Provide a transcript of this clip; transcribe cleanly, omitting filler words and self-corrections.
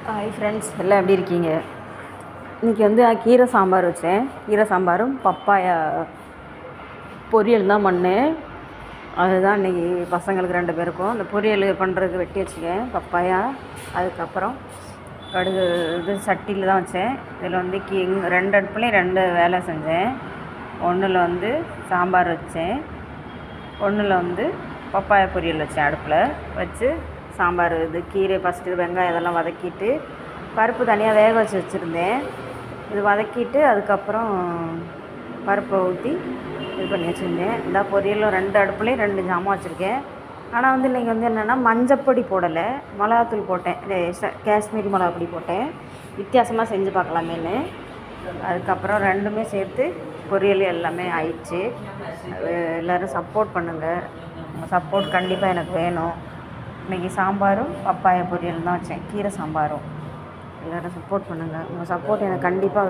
Hi friends, எல்லாம் எப்படி இருக்கீங்க? இன்றைக்கி கீரை சாம்பார் வச்சேன். கீரை சாம்பாரும் பப்பாயா பொரியல் தான் பண்ணேன். அதுதான் இன்றைக்கி பசங்களுக்கு 2 பேருக்கும். அந்த பொரியல் பண்ணுறதுக்கு வெட்டி வச்சுக்கேன் பப்பாயா. அதுக்கப்புறம் கடுகு சட்டியில் தான் வச்சேன். இதில் 2 அடுப்புலேயும் 2 வேலை செஞ்சேன். ஒன்றில் சாம்பார் வச்சேன், ஒன்றில் பப்பாயா பொரியல் வச்சேன். அடுப்பில் வச்சு சாம்பார் கீரை ஃபஸ்ட்டு வெங்காயம் இதெல்லாம் வதக்கிட்டு பருப்பு தனியாக வேக வச்சுருந்தேன். இது வதக்கிட்டு அதுக்கப்புறம் பருப்பை ஊற்றி இது பண்ணி வச்சுருந்தேன். இந்த பொரியலும் 2 அடுப்புலேயும் 2 ஜாமான் வச்சுருக்கேன். ஆனால் இன்றைக்கி என்னென்னா மஞ்சப்பொடி போடலை, மிளகாத்தூள் போட்டேன். காஷ்மீரி மிளகாப்பொடி போட்டேன். வித்தியாசமாக செஞ்சு பார்க்கலாமேன்னு. அதுக்கப்புறம் 2மே சேர்த்து பொரியல் எல்லாமே ஆயிடுச்சு. எல்லோரும் சப்போர்ட் பண்ணுங்கள். உங்கள் சப்போர்ட் கண்டிப்பாக எனக்கு வேணும். இன்றைக்கி சாம்பாரும் பப்பாயா பொரியல் தான் வச்சேன், கீரை சாம்பாரும். எல்லோரும் சப்போர்ட் பண்ணுங்கள். உங்கள் சப்போர்ட் எனக்கு கண்டிப்பாக